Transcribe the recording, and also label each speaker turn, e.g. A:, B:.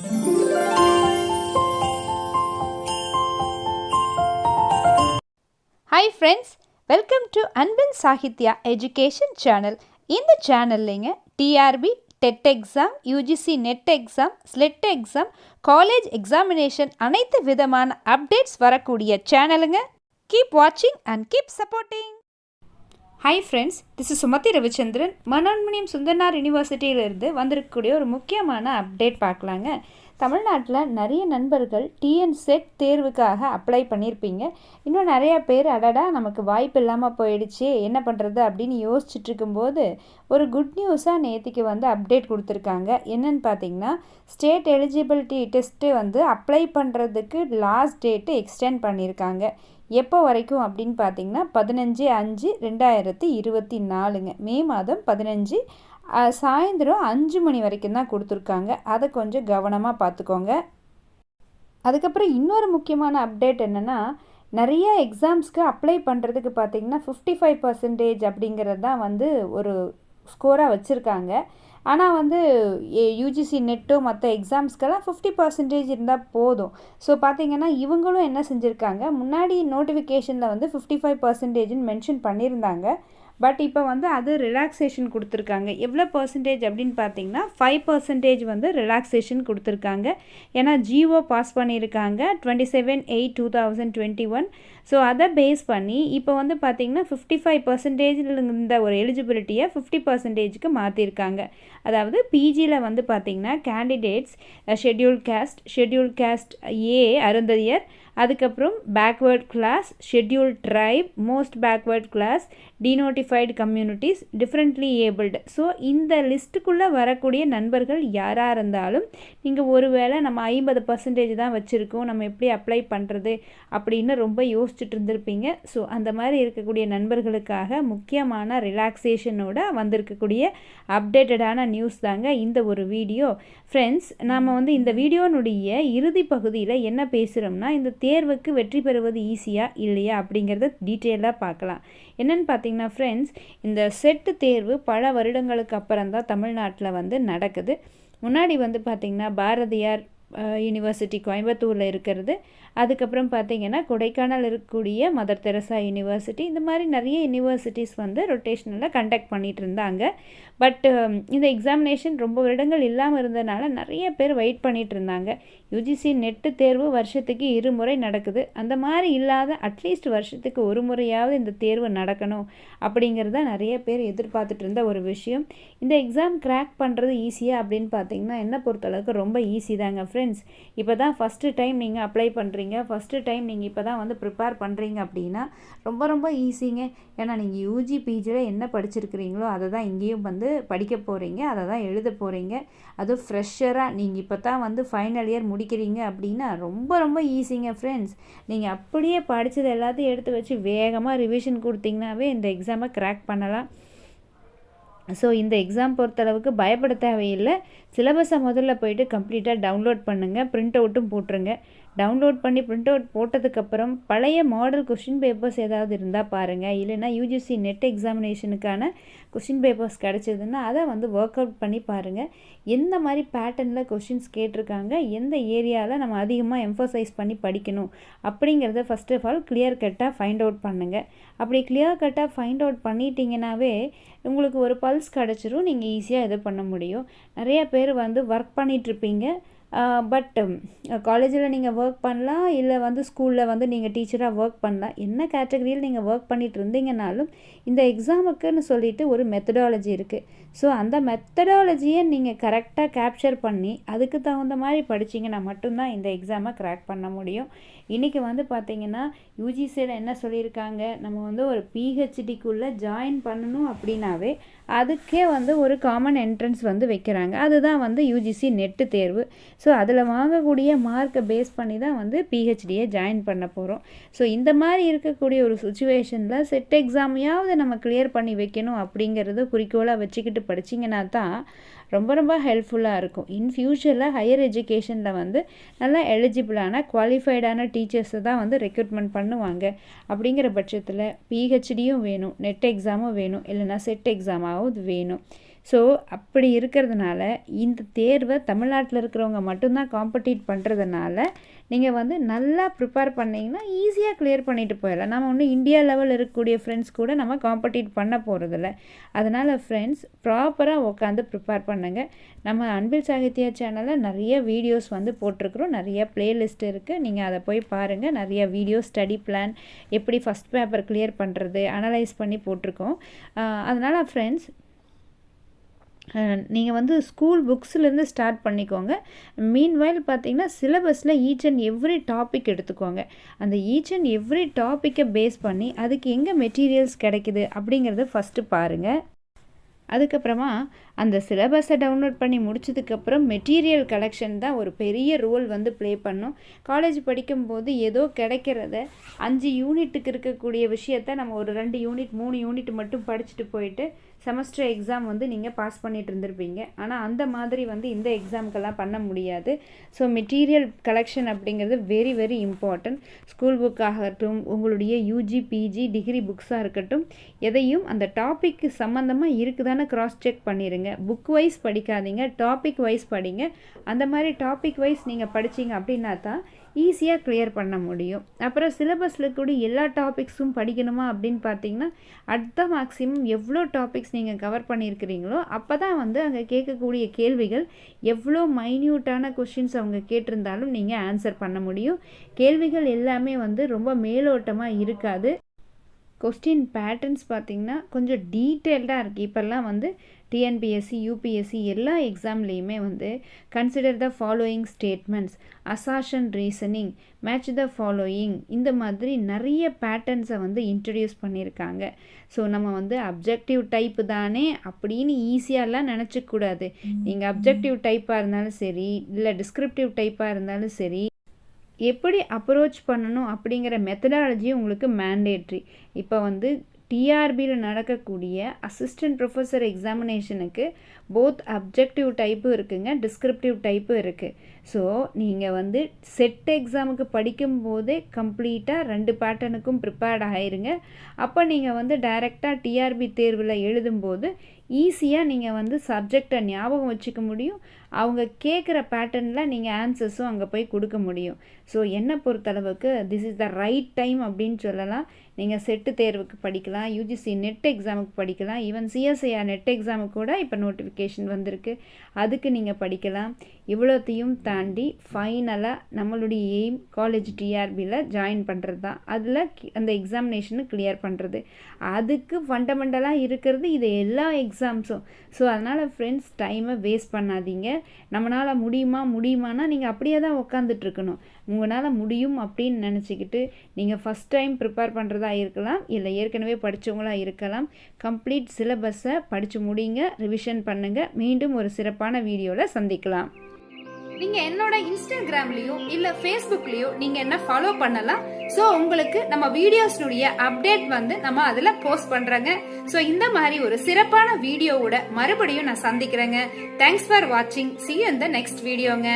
A: Hi friends, welcome to Anbin Sahithya Education Channel. இந்த சேனல்லைங்க TRP, TET exam, UGC NET exam, SLET exam, college examination அனைத்து விதமான updates வரக்கூடிய சேனலுங்க. Keep வாட்சிங் and keep supporting. Hi friends, this is Sumathi Ravichandran. Manonmaniam Sundaranar யூனிவர்சிட்டியிலிருந்து வந்திருக்கக்கூடிய ஒரு முக்கியமான அப்டேட் பார்க்கலாங்க. தமிழ்நாட்டில் நிறைய நண்பர்கள் டிஎன் செட் தேர்வுக்காக அப்ளை பண்ணியிருப்பீங்க. இன்னும் நிறையா பேர் அடடா நமக்கு வாய்ப்பு இல்லாமல் போயிடுச்சு, என்ன பண்ணுறது அப்படின்னு யோசிச்சுட்டு இருக்கும்போது ஒரு குட் நியூஸாக நேற்றுக்கு அப்டேட் கொடுத்துருக்காங்க. என்னென்னு பார்த்தீங்கன்னா, ஸ்டேட் எலிஜிபிலிட்டி டெஸ்ட்டு அப்ளை பண்ணுறதுக்கு லாஸ்ட் டேட்டு எக்ஸ்டெண்ட் பண்ணியிருக்காங்க. எப்போ வரைக்கும் அப்படின்னு பார்த்தீங்கன்னா 15/5/2024 மே மாதம் 15 சாயந்தரம் 5 மணி வரைக்கும் தான் கொடுத்துருக்காங்க. அதை கொஞ்சம் கவனமாக பார்த்துக்கோங்க. அதுக்கப்புறம் இன்னொரு முக்கியமான அப்டேட் என்னென்னா, நிறைய எக்ஸாம்ஸ்க்கு அப்ளை பண்ணுறதுக்கு பார்த்திங்கன்னா 55% அப்படிங்கிறது தான் ஒரு ஸ்கோராக வச்சுருக்காங்க. ஆனால் யூஜிசி நெட்டோ மற்ற எக்ஸாம்ஸ்க்கெல்லாம் 50% இருந்தால் போதும். ஸோ பார்த்திங்கன்னா இவங்களும் என்ன செஞ்சுருக்காங்க, முன்னாடி நோட்டிஃபிகேஷனில் 55%ன்னு மென்ஷன் பண்ணியிருந்தாங்க. பட் இப்போ அது ரிலாக்ஸேஷன் கொடுத்துருக்காங்க. எவ்வளோ பர்சன்டேஜ் அப்படின்னு பார்த்தீங்கன்னா 5% ரிலாக்ஸேஷன் கொடுத்துருக்காங்க. ஏன்னா ஜிஓ பாஸ் பண்ணியிருக்காங்க 27/8/2021. ஸோ அதை பேஸ் பண்ணி இப்போ பார்த்திங்கன்னா 55% இருந்த ஒரு எலிஜிபிலிட்டியை 50%க்கு மாற்றிருக்காங்க. அதாவது பிஜியில் பார்த்திங்கன்னா candidates schedule caste A Arunthathiyar, அதுக்கப்புறம் backward class, schedule tribe, most backward class, denotified communities, differently abled. So இந்த லிஸ்ட்டுக்குள்ளே வரக்கூடிய நண்பர்கள் யாராக இருந்தாலும் நீங்கள் ஒருவேளை நம்ம 50% தான் வச்சுருக்கோம், நம்ம எப்படி அப்ளை பண்ணுறது அப்படின்னு ரொம்ப யோசிச்சுட்டு இருந்திருப்பீங்க. ஸோ அந்த மாதிரி இருக்கக்கூடிய நண்பர்களுக்காக முக்கியமான ரிலாக்ஸேஷனோட வந்திருக்கக்கூடிய அப்டேட்டடான நியூஸ் தாங்க இந்த ஒரு வீடியோ. ஃப்ரெண்ட்ஸ், நாம் இந்த வீடியோனுடைய இறுதி பகுதியில் என்ன பேசுகிறோம்னா, இந்த தேர்வுக்கு வெற்றி பெறுவது ஈஸியாக இல்லையா அப்படிங்கிறத டீட்டெயிலாக பார்க்கலாம். என்னென்னு பார்த்தீங்கன்னா ஃப்ரெண்ட்ஸ், இந்த செட்டு தேர்வு பல வருடங்களுக்கு அப்புறம் தான் தமிழ்நாட்டில் நடக்குது. முன்னாடி பார்த்திங்கன்னா பாரதியார் யூனிவர்சிட்டி கோயம்புத்தூரில் இருக்கிறது, அதுக்கப்புறம் பார்த்திங்கன்னா கொடைக்கானல் இருக்கக்கூடிய மதர் தெரசா யூனிவர்சிட்டி, இந்த மாதிரி நிறைய யூனிவர்சிட்டிஸ் ரொட்டேஷனில் கண்டக்ட் பண்ணிகிட்டு இருந்தாங்க. பட் இந்த எக்ஸாமினேஷன் ரொம்ப வருடங்கள் இல்லாமல் இருந்ததுனால நிறைய பேர் வெயிட் பண்ணிகிட்டு இருந்தாங்க. யூஜிசி நெட்டு தேர்வு வருஷத்துக்கு 2 முறை நடக்குது. அந்த மாதிரி இல்லாத அட்லீஸ்ட் வருஷத்துக்கு ஒரு முறையாவது இந்த தேர்வு நடக்கணும் அப்படிங்கிறத நிறைய பேர் எதிர்பார்த்துட்டு இருந்த ஒரு விஷயம். இந்த எக்ஸாம் கிராக் பண்ணுறது ஈஸியாக அப்படின்னு பார்த்தீங்கன்னா என்னை பொறுத்தளவுக்கு ரொம்ப ஈஸி தாங்க ஃப்ரெண்ட்ஸ். இப்போ தான் ஃபஸ்ட்டு டைம் நீங்கள் அப்ளை பண்ணுறீங்க, ஃபஸ்ட்டு டைம் நீங்கள் இப்போ தான் ப்ரிப்பேர் பண்ணுறீங்க அப்படின்னா ரொம்ப ரொம்ப ஈஸிங்க. ஏன்னா நீங்கள் யூஜி பிஜியில் என்ன படிச்சிருக்கிறீங்களோ அதை தான் இங்கேயும் படிக்க போகிறீங்க, அதை தான் எழுத போகிறீங்க. அதுவும் ஃப்ரெஷராக நீங்கள் இப்போ தான் ஃபைனல் இயர் முடிக்கிறீங்க அப்படின்னா ரொம்ப ரொம்ப ஈஸிங்க ஃப்ரெண்ட்ஸ். நீங்கள் அப்படியே படித்தது எல்லாத்தையும் எடுத்து வச்சு வேகமாக ரிவிஷன் கொடுத்தீங்கன்னாவே இந்த எக்ஸாமை கிராக் பண்ணலாம். ஸோ இந்த எக்ஸாம் பொறுத்தளவுக்கு பயப்பட தேவையில்லை. சிலபஸை முதல்ல போய்ட்டு கம்ப்ளீட்டாக டவுன்லோட் பண்ணுங்கள், பிரிண்ட் அவுட்டும் போட்டுருங்க. டவுன்லோட் பண்ணி பிரிண்ட் அவுட் போட்டதுக்கப்புறம் பழைய மாடல் கொஷின் பேப்பர்ஸ் ஏதாவது இருந்தால் பாருங்கள். இல்லைனா யூஜிசி நெட் எக்ஸாமினேஷனுக்கான கொஷின் பேப்பர்ஸ் கிடச்சிதுன்னா அதை ஒர்க் அவுட் பண்ணி பாருங்கள். எந்த மாதிரி பேட்டர்னில் கொஷின்ஸ் கேட்டிருக்காங்க, எந்த ஏரியாவில் நம்ம அதிகமாக எம்ஃபசைஸ் பண்ணி படிக்கணும் அப்படிங்கிறத ஃபஸ்ட் ஆஃப் ஆல் கிளியர் கட்டாக ஃபைண்ட் அவுட் பண்ணுங்கள். அப்படி கிளியர் கட்டாக ஃபைண்ட் அவுட் பண்ணிட்டீங்கன்னாவே உங்களுக்கு ஒரு பல்ஸ் கிடச்சிரும், நீங்கள் ஈஸியாக இது பண்ண முடியும். நிறைய பேர் ஒர்க் பண்ணிகிட்ருப்பீங்க. பட் காலேஜில் நீங்கள் ஒர்க் பண்ணலாம், இல்லை ஸ்கூலில் நீங்கள் டீச்சராக ஒர்க் பண்ணலாம். என்ன கேட்டகரியில் நீங்கள் ஒர்க் பண்ணிகிட்டு இருந்தீங்கனாலும் இந்த எக்ஸாமுக்குன்னு சொல்லிட்டு ஒரு மெத்தடாலஜி இருக்குது. ஸோ அந்த மெத்தடாலஜியை நீங்கள் கரெக்டாக கேப்சர் பண்ணி அதுக்கு தகுந்த மாதிரி படிச்சிங்கன்னா மட்டும்தான் இந்த எக்ஸாமை கிராக் பண்ண முடியும். இன்றைக்கி பார்த்திங்கன்னா யூஜிசியில் என்ன சொல்லியிருக்காங்க, நம்ம ஒரு பிஹெச்டிக்குள்ளே ஜாயின் பண்ணணும் அப்படின்னாவே அதுக்கே ஒரு காமன் என்ட்ரன்ஸ் வைக்கிறாங்க. அதுதான் யூஜிசி நெட்டு தேர்வு. ஸோ அதில் வாங்கக்கூடிய மார்க்கை பேஸ் பண்ணி தான் பிஹெச்டியை ஜாயின் பண்ண போகிறோம். ஸோ இந்த மாதிரி இருக்கக்கூடிய ஒரு சுச்சுவேஷனில் செட் எக்ஸாமையாவது நம்ம கிளியர் பண்ணி வைக்கணும் அப்படிங்கிறது குறிக்கோளாக வச்சுக்கிட்டு படிச்சிங்கன்னா தான் ரொம்ப ரொம்ப ஹெல்ப்ஃபுல்லாக இருக்கும். இன் ஃப்யூச்சரில் ஹையர் எஜுகேஷனில் நல்லா எலிஜிபிளான குவாலிஃபைடான டீச்சர்ஸை தான் ரெக்ரூட்மெண்ட் பண்ணுவாங்க. அப்படிங்கிற பட்சத்தில் பிஹெச்டியும் வேணும், நெட் எக்ஸாமும் வேணும், இல்லைனா செட் எக்ஸாமாவது வேணும். ஸோ அப்படி இருக்கிறதுனால இந்த தேர்வை தமிழ்நாட்டில் இருக்கிறவங்க மட்டும்தான் காம்படிட் பண்ணுறதுனால நீங்கள் வந்து நல்லா ப்ரிப்பேர் பண்ணிங்கன்னா ஈஸியாக கிளியர் பண்ணிட்டு போயிடலாம். நம்ம ஒன்றும் இந்தியா லெவலில் இருக்கக்கூடிய ஃப்ரெண்ட்ஸ் கூட நம்ம காம்படிட் பண்ண போகிறதில்ல. அதனால் ஃப்ரெண்ட்ஸ் ப்ராப்பராக உட்காந்து ப்ரிப்பேர் பண்ணுங்கள். நம்ம அன்பில் சாகித்யா சேனலில் நிறைய வீடியோஸ் வந்து போட்டிருக்கிறோம், நிறைய பிளேலிஸ்ட் இருக்குது, நீங்கள் அதை போய் பாருங்கள். நிறைய வீடியோ ஸ்டடி பிளான் எப்படி ஃபஸ்ட் பேப்பர் கிளியர் பண்ணுறது அனலைஸ் பண்ணி போட்டிருக்கோம். அதனால் ஃப்ரெண்ட்ஸ் நீங்கள் வந்து ஸ்கூல் புக்ஸ்லேருந்து ஸ்டார்ட் பண்ணிக்கோங்க. மீன்வைல் பார்த்தீங்கன்னா சிலபஸில் ஈச் அண்ட் எவ்ரி டாபிக் எடுத்துக்கோங்க. அந்த ஈச் அண்ட் எவ்ரி டாப்பிக்கை பேஸ் பண்ணி அதுக்கு எங்கே மெட்டீரியல்ஸ் கிடைக்குது அப்படிங்கிறத ஃபஸ்ட்டு பாருங்கள். அதுக்கப்புறமா அந்த சிலபஸை டவுன்லோட் பண்ணி முடிச்சதுக்கப்புறம் மெட்டீரியல் கலெக்ஷன் தான் ஒரு பெரிய ரோல் வந்து ப்ளே பண்ணும். காலேஜ் படிக்கும்போது ஏதோ கிடைக்கிறத 5 யூனிட்டுக்கு இருக்கக்கூடிய விஷயத்த நம்ம ஒரு 2 யூனிட் 3 யூனிட் மட்டும் படிச்சுட்டு போயிட்டு செமஸ்டர் எக்ஸாம் வந்து நீங்கள் பாஸ் பண்ணிட்டு இருந்திருப்பீங்க. ஆனால் அந்த மாதிரி வந்து இந்த எக்ஸாமுக்கெல்லாம் பண்ண முடியாது. ஸோ மெட்டீரியல் கலெக்ஷன் அப்படிங்கிறது very very important. School book ஆகட்டும், உங்களுடைய யூஜி பிஜி டிகிரி புக்ஸாக இருக்கட்டும், எதையும் அந்த டாபிக் சம்மந்தமாக இருக்குதானே கிராஸ் செக் பண்ணிடுங்க. புக் வைஸ் படிக்காதீங்க, டாபிக் வைஸ் படிங்க. அந்த மாதிரி டாபிக் வைஸ் நீங்கள் படிச்சிங்க அப்படின்னா தான் ஈஸியாக கிளியர் பண்ண முடியும். அப்புறம் சிலபஸில் கூட எல்லா டாபிக்ஸும் படிக்கணுமா அப்படின்னு பார்த்தீங்கன்னா அடுத்த மேக்ஸிமம் எவ்வளோ டாபிக்ஸ் நீங்கள் கவர் பண்ணியிருக்கிறீங்களோ அப்போ தான் வந்து அங்கே கேட்கக்கூடிய கேள்விகள் எவ்வளோ மைன்யூட்டான கொஷின்ஸ் அவங்க கேட்டிருந்தாலும் நீங்கள் ஆன்சர் பண்ண முடியும். கேள்விகள் எல்லாமே வந்து ரொம்ப மேலோட்டமாக இருக்காது. கொஸ்டின் பேட்டர்ன்ஸ் பார்த்திங்கன்னா கொஞ்சம் டீட்டெயில்டாக இருக்குது. இப்போல்லாம் வந்து டிஎன்பிஎஸ்சி யூபிஎஸ்சி எல்லா எக்ஸாம்லேயுமே வந்து consider the following statements, assertion reasoning, match the following, இந்த மாதிரி நிறைய பேட்டர்ன்ஸை வந்து இன்ட்ரடியூஸ் பண்ணியிருக்காங்க. ஸோ நம்ம வந்து அப்ஜெக்டிவ் டைப்பு தானே அப்படின்னு ஈஸியாலாம் நினச்சிக்கூடாது. நீங்கள் அப்ஜெக்டிவ் டைப்பாக இருந்தாலும் சரி, இல்லை டிஸ்கிரிப்டிவ் டைப்பாக இருந்தாலும் சரி, எப்படி அப்ரோச் பண்ணணும் அப்படிங்கிற மெத்தடாலஜி உங்களுக்கு மேண்டேட்ரி. இப்போ வந்து டிஆர்பியில் நடக்கக்கூடிய அசிஸ்டன்ட் ப்ரொஃபஸர் எக்ஸாமினேஷனுக்கு போத் அப்ஜெக்டிவ் டைப்பும் இருக்குங்க, டிஸ்கிரிப்டிவ் டைப்பும் இருக்குது. ஸோ நீங்கள் வந்து செட் எக்ஸாமுக்கு படிக்கும்போதே கம்ப்ளீட்டாக 2 பேட்டர்னுக்கும் ப்ரிப்பேர்ட் ஆகிருங்க. அப்போ நீங்கள் வந்து டைரெக்டாக டிஆர்பி தேர்வில் எழுதும்போது ஈஸியாக நீங்கள் வந்து சப்ஜெக்டை ஞாபகம் வச்சுக்க முடியும். அவங்க கேட்குற பேட்டர்னில் நீங்கள் ஆன்சர்ஸும் அங்கே போய் கொடுக்க முடியும். ஸோ என்னை பொறுத்தளவுக்கு this is the right time அப்படின்னு சொல்லலாம். நீங்கள் செட்டு தேர்வுக்கு படிக்கலாம், யூஜிசி நெட் எக்ஸாமுக்கு படிக்கலாம், ஈவன் சிஎஸ்ஐஆர் நெட் எக்ஸாமுக்கு கூட இப்போ நோட்டிஃபிகேஷன் வந்திருக்கு, அதுக்கு நீங்கள் படிக்கலாம். இவ்வளோத்தையும் தாண்டி ஃபைனலாக நம்மளுடைய எய்ம் காலேஜ் டிஆர்பியில் ஜாயின் பண்ணுறது தான். அதில் அந்த எக்ஸாமினேஷனு கிளியர் பண்ணுறது, அதுக்கு ஃபண்டமெண்டலாக இருக்கிறது இது எல்லா எக்ஸாம்ஸும். ஸோ அதனால் ஃப்ரெண்ட்ஸ் டைமை வேஸ்ட் பண்ணாதீங்க. நம்மளால் முடியுமானா நீங்கள் அப்படியே தான் உட்காந்துட்ருக்கணும். உங்களால் முடியும் அப்படின்னு நினச்சிக்கிட்டு நீங்கள் ஃபஸ்ட் டைம் ப்ரிப்பேர் பண்ணுறதா இருக்கலாம், இல்லை ஏற்கனவே படித்தவங்களாக இருக்கலாம். கம்ப்ளீட் சிலபஸை படித்து முடிங்க, ரிவிஷன் பண்ணுங்கள். மீண்டும் ஒரு சிறப்பான வீடியோவில் சந்திக்கலாம்.
B: நீங்கள் என்னோட இன்ஸ்டாகிராம்லேயோ இல்லை ஃபேஸ்புக்லேயோ நீங்கள் என்ன ஃபாலோ பண்ணலாம். ஸோ உங்களுக்கு நம்ம வீடியோஸ்னுடைய அப்டேட் வந்து நம்ம அதில் போஸ்ட் பண்ணுறோங்க. ஸோ இந்த மாதிரி ஒரு சிறப்பான வீடியோவோட மறுபடியும் நான் சந்திக்கிறேங்க. தேங்க்ஸ் ஃபார் வாட்சிங். See you in the next வீடியோங்க.